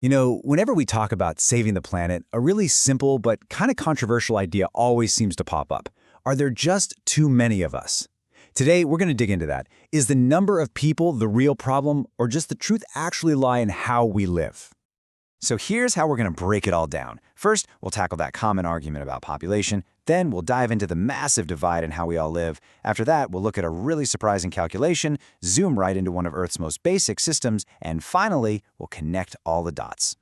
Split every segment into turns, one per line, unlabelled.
Whenever we talk about saving the planet, a really simple but kind of controversial idea always seems to pop up. Are there just too many of us? Today, we're going to dig into that. Is the number of people the real problem, or just the truth actually lie in how we live? So here's how we're going to break it all down. First, we'll tackle that common argument about population. Then we'll dive into the massive divide in how we all live. After that, we'll look at a really surprising calculation, zoom right into one of Earth's most basic systems, and finally, we'll connect all the dots.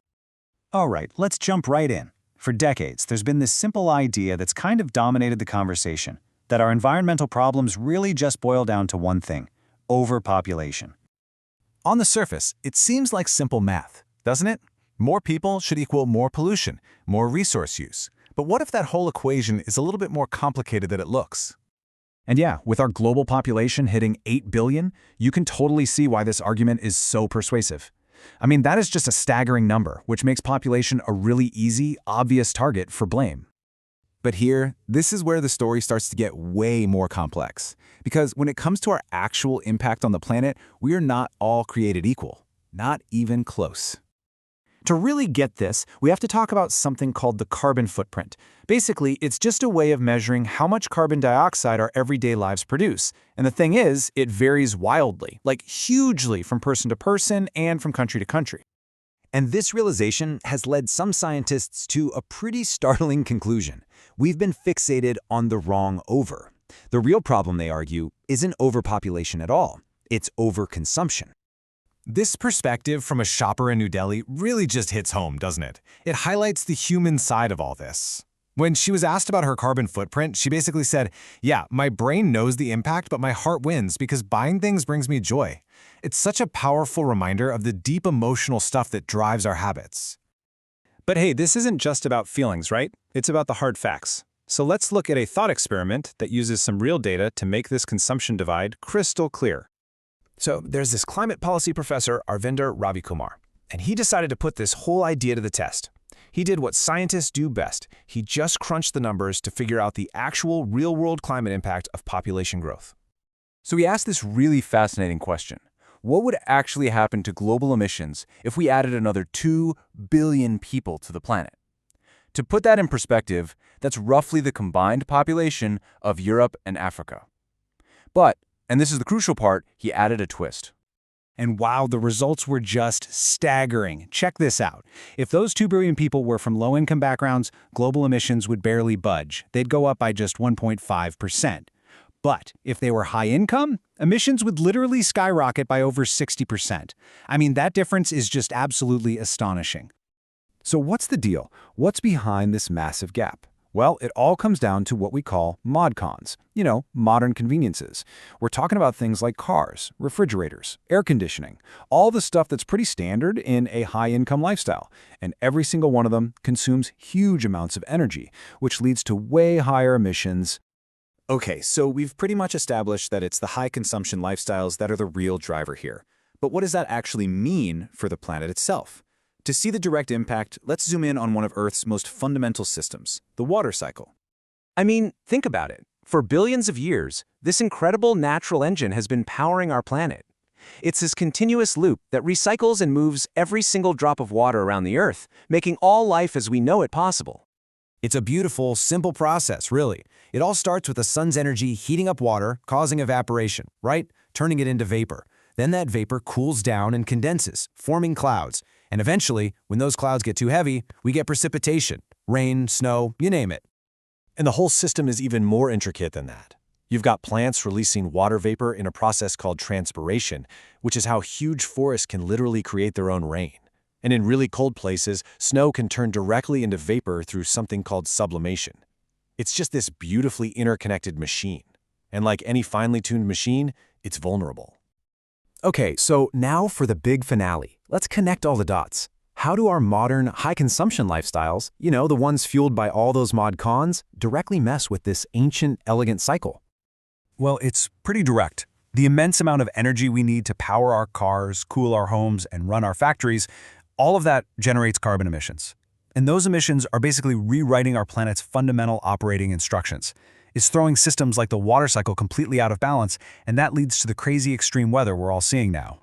All right, let's jump right in. For decades, there's been this simple idea that's kind of dominated the conversation, that our environmental problems really just boil down to one thing: overpopulation.
On the surface, it seems like simple math, doesn't it? More people should equal more pollution, more resource use. But what if that whole equation is a little bit more complicated than it looks?
And yeah, with our global population hitting 8 billion, you can totally see why this argument is so persuasive. I mean, that is just a staggering number, which makes population a really easy, obvious target for blame.
But here, this is where the story starts to get way more complex. Because when it comes to our actual impact on the planet, we are not all created equal. Not even close.
To really get this, we have to talk about something called the carbon footprint. Basically, it's just a way of measuring how much carbon dioxide our everyday lives produce. And the thing is, it varies wildly, like hugely from person to person and from country to country. And this realization has led some scientists to a pretty startling conclusion. We've been fixated on the wrong over. The real problem, they argue, isn't overpopulation at all. It's overconsumption.
This perspective from a shopper in New Delhi really just hits home, doesn't it? It highlights the human side of all this. When she was asked about her carbon footprint, she basically said, "Yeah, my brain knows the impact, but my heart wins because buying things brings me joy." It's such a powerful reminder of the deep emotional stuff that drives our habits.
But hey, this isn't just about feelings, right? It's about the hard facts. So let's look at a thought experiment that uses some real data to make this consumption divide crystal clear. So there's this climate policy professor, Arvinder Ravikumar, and he decided to put this whole idea to the test. He did what scientists do best. He just crunched the numbers to figure out the actual real-world climate impact of population growth. So he asked this really fascinating question. What would actually happen to global emissions if we added another 2 billion people to the planet? To put that in perspective, that's roughly the combined population of Europe and Africa. But and this is the crucial part, he added a twist. And wow, the results were just staggering. Check this out. If those 2 billion people were from low-income backgrounds, global emissions would barely budge. They'd go up by just 1.5%. But if they were high income, emissions would literally skyrocket by over 60%. I mean, that difference is just absolutely astonishing. So what's the deal? What's behind this massive gap? Well, it all comes down to what we call mod cons, modern conveniences. We're talking about things like cars, refrigerators, air conditioning, all the stuff that's pretty standard in a high-income lifestyle. And every single one of them consumes huge amounts of energy, which leads to way higher emissions. Okay, so we've pretty much established that it's the high-consumption lifestyles that are the real driver here. But what does that actually mean for the planet itself? To see the direct impact, let's zoom in on one of Earth's most fundamental systems, the water cycle. I mean, think about it. For billions of years, this incredible natural engine has been powering our planet. It's this continuous loop that recycles and moves every single drop of water around the Earth, making all life as we know it possible. It's a beautiful, simple process, really. It all starts with the sun's energy heating up water, causing evaporation, right? Turning it into vapor. Then that vapor cools down and condenses, forming clouds. And eventually, when those clouds get too heavy, we get precipitation, rain, snow, you name it. And the whole system is even more intricate than that. You've got plants releasing water vapor in a process called transpiration, which is how huge forests can literally create their own rain. And in really cold places, snow can turn directly into vapor through something called sublimation. It's just this beautifully interconnected machine. And like any finely tuned machine, it's vulnerable. Okay, so now for the big finale. Let's connect all the dots. How do our modern, high-consumption lifestyles, the ones fueled by all those mod cons, directly mess with this ancient, elegant cycle? Well, it's pretty direct. The immense amount of energy we need to power our cars, cool our homes, and run our factories, all of that generates carbon emissions. And those emissions are basically rewriting our planet's fundamental operating instructions. It's throwing systems like the water cycle completely out of balance, and that leads to the crazy extreme weather we're all seeing now.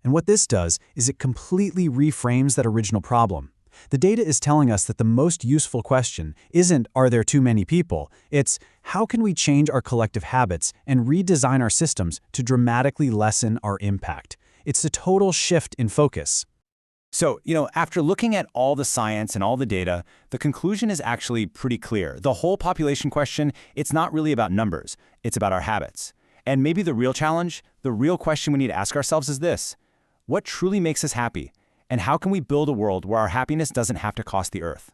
And what this does is it completely reframes that original problem. The data is telling us that the most useful question isn't, are there too many people? It's, how can we change our collective habits and redesign our systems to dramatically lessen our impact? It's a total shift in focus.
So, after looking at all the science and all the data, the conclusion is actually pretty clear. The whole population question, it's not really about numbers, it's about our habits. And maybe the real challenge, the real question we need to ask ourselves is this: what truly makes us happy? And how can we build a world where our happiness doesn't have to cost the Earth?